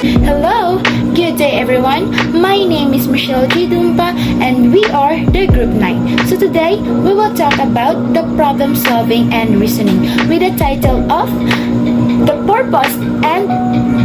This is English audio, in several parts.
Hello, good day everyone. My name is Michelle G. Dumpa and we are the Group 9. So today we will talk about the problem solving and reasoning with the title of the purpose and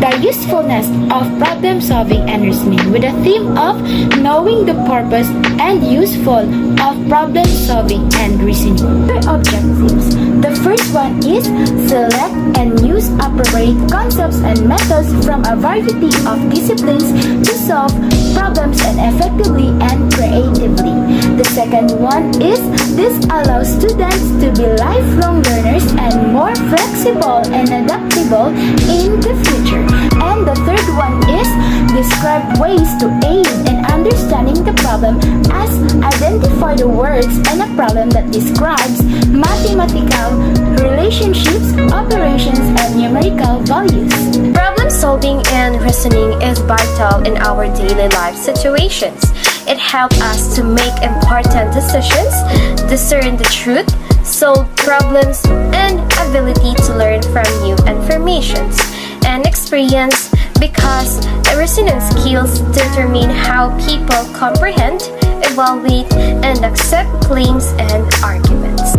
the usefulness of problem solving and reasoning with the theme of knowing the purpose and useful of problem solving and reasoning. The objectives. The first one is select and use appropriate concepts and methods from a variety of disciplines to solve problems and effectively and creatively. The second one is this allows students to be lifelong learners and more flexible and adaptable in the future. And the third one is describe ways to aid in understanding the problem as identify the words in a problem that describes mathematical relationships, operations, and numerical values. Problem solving and reasoning is vital in our daily life situations. It helps us to make important decisions, discern the truth, solve problems, and ability to learn from new informations and experience because the reasoning skills determine how people comprehend, evaluate, and accept claims and arguments.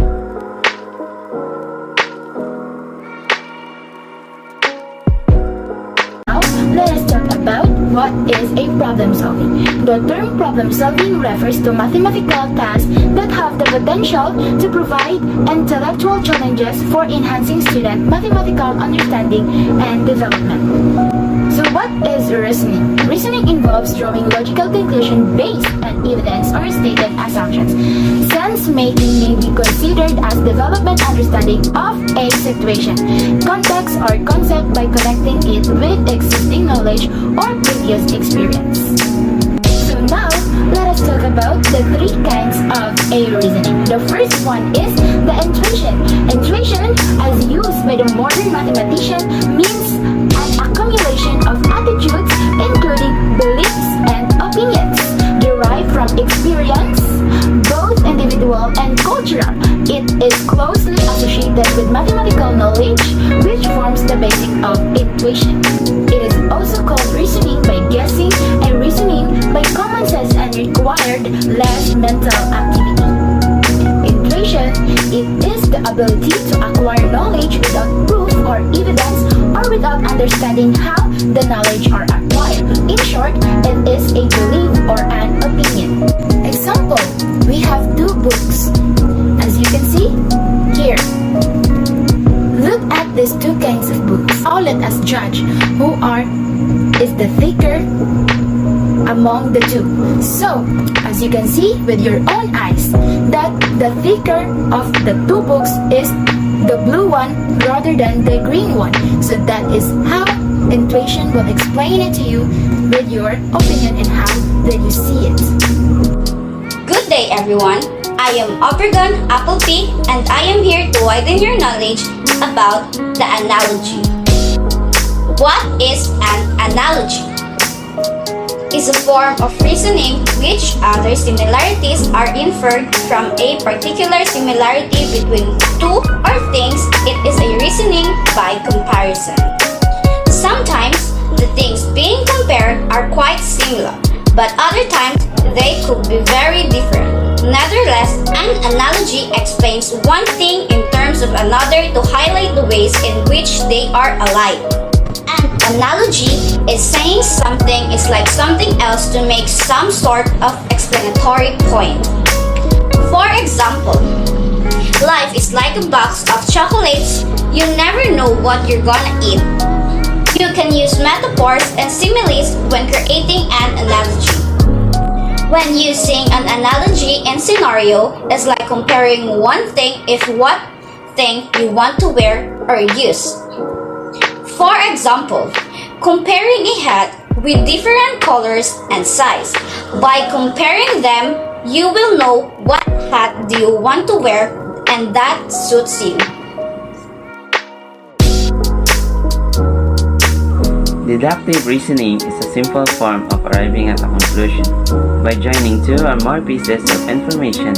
Let us talk about what is a problem solving. The term problem solving refers to mathematical tasks that have the potential to provide intellectual challenges for enhancing student mathematical understanding and development. So what is reasoning? Reasoning involves drawing logical conclusions based on evidence or stated assumptions. Sense making may be considered as development understanding of a situation, context, or concept by connecting it with existing knowledge or previous experience. So now, let us talk about the three kinds of a reasoning. The first one is the intuition. Intuition, as used by the modern mathematician, means an accumulation of attitudes, including beliefs and opinions, derived from experience, both individual and cultural. It is closely associated with mathematical knowledge, which forms the basis of intuition. It is also called reasoning by guessing and reasoning by common sense and required less mental activity. Intuition, it is the ability to acquire knowledge without proof or evidence or without understanding how the knowledge are acquired. In short, it is a belief or an opinion. Example, we have two books. As you can see here. Look at these two kinds of books. Now let us judge who is the thicker among the two. So, as you can see with your own eyes, that the thicker of the two books is the blue one rather than the green one. So that is how intuition will explain it to you with your opinion and how that you see it. Good day everyone. I am Obregon Appleby and I am here to widen your knowledge about the analogy. What is an analogy? Is a form of reasoning which other similarities are inferred from a particular similarity between two or things. It is a reasoning by comparison. Sometimes the things being compared are quite similar, but other times they could be very different. Nevertheless, an analogy explains one thing in terms of another to highlight the ways in which they are alike. An analogy is saying something is like something else to make some sort of explanatory point. For example, life is like a box of chocolates. You never know what you're gonna eat. You can use metaphors and similes when creating an analogy. When using an analogy in scenario, it's like comparing one thing if what thing you want to wear or use. For example, comparing a hat with different colors and size. By comparing them, you will know what hat do you want to wear and that suits you. Deductive reasoning is a simple form of arriving at a conclusion by joining two or more pieces of information.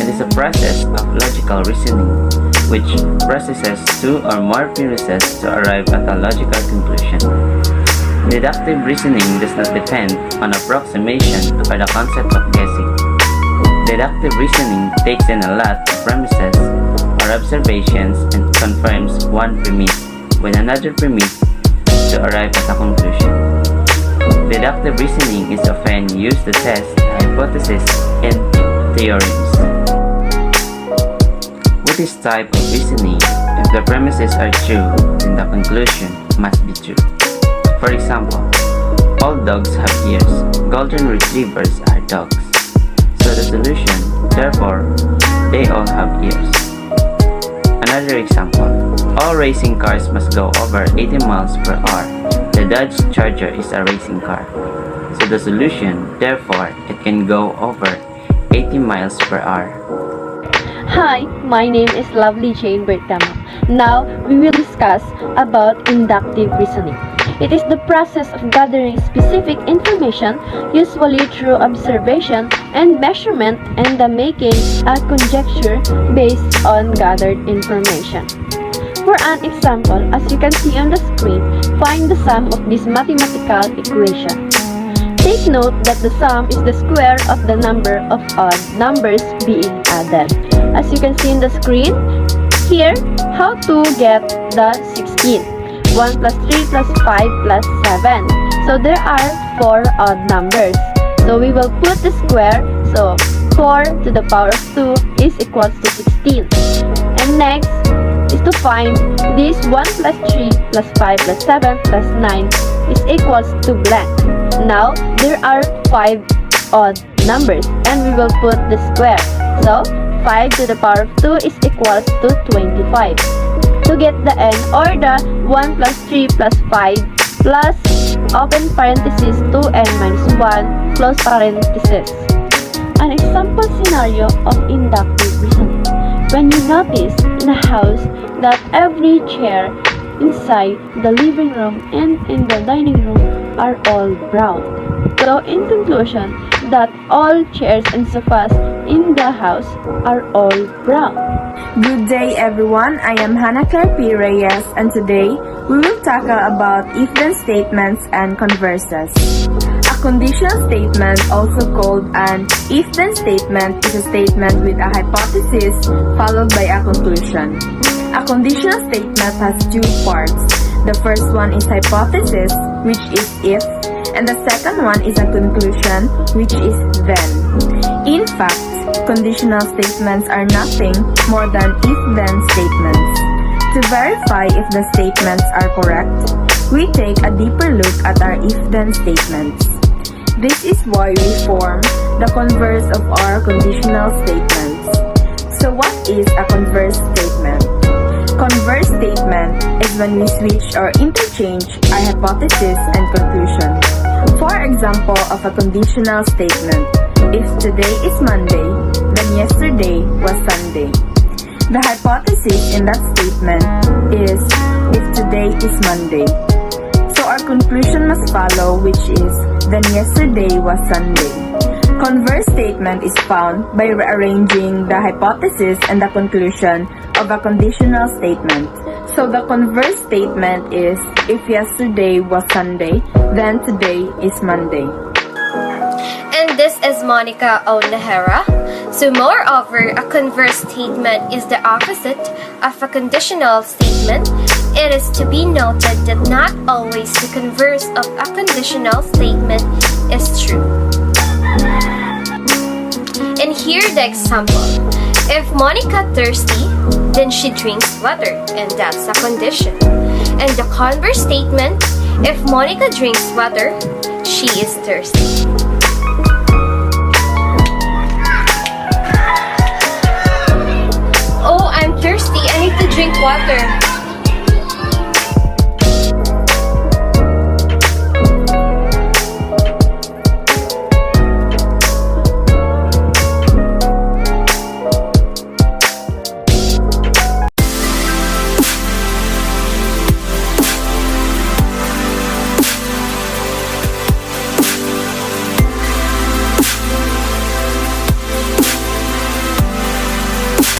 It is a process of logical reasoning, which processes two or more premises to arrive at a logical conclusion. Deductive reasoning does not depend on approximation or the concept of guessing. Deductive reasoning takes in a lot of premises or observations and confirms one premise with another premise to arrive at a conclusion. Deductive reasoning is often used to test hypotheses and theorems. With this type of reasoning, if the premises are true, then the conclusion must be true. For example, all dogs have ears. Golden retrievers are dogs. So the solution, therefore, they all have ears. Another example, all racing cars must go over 80 miles per hour. The Dodge Charger is a racing car. So the solution, therefore, it can go over 80 miles per hour. Hi, my name is Lovely Jane Bertama. Now, we will discuss about inductive reasoning. It is the process of gathering specific information, usually through observation and measurement, and the making a conjecture based on gathered information. For an example, as you can see on the screen, find the sum of this mathematical equation. Take note that the sum is the square of the number of odd numbers being added. As you can see in the screen, here, how to get the 16. 1 plus 3 plus 5 plus 7. So there are 4 odd numbers. So we will put the square. So 4 to the power of 2 is equals to 16. And next is to find this 1 plus 3 plus 5 plus 7 plus 9 is equals to blank. Now, there are 5 odd numbers and we will put the square. So, 5 to the power of 2 is equals to 25. To get the n, or the 1 plus 3 plus 5 plus open parenthesis 2n minus 1 close parenthesis. An example scenario of inductive reasoning. When you notice in a house that every chair inside the living room and in the dining room are all brown. So in conclusion, that all chairs and sofas in the house are all brown. Good day everyone, I am Hannah Claire P. Reyes and today we will tackle about if-then statements and converses. A conditional statement, also called an if-then statement, is a statement with a hypothesis followed by a conclusion. A conditional statement has two parts. The first one is hypothesis, which is if, and the second one is a conclusion, which is then. In fact, conditional statements are nothing more than if-then statements. To verify if the statements are correct, we take a deeper look at our if-then statements. This is why we form the converse of our conditional statements. So what is a converse statement? Converse statement is when we switch or interchange our hypothesis and conclusion. For example of a conditional statement, if today is Monday, then yesterday was Sunday. The hypothesis in that statement is if today is Monday. So our conclusion must follow, which is then yesterday was Sunday. Converse statement is found by rearranging the hypothesis and the conclusion of a conditional statement. So the converse statement is if yesterday was Sunday, then today is Monday. And this is Monica O'Nahara. So moreover, a converse statement is the opposite of a conditional statement. It is to be noted that not always the converse of a conditional statement is true. And here the example. If Monica thirsty, then she drinks water, and that's a condition. And the converse statement, if Monica drinks water, she is thirsty. Oh, I'm thirsty. I need to drink water.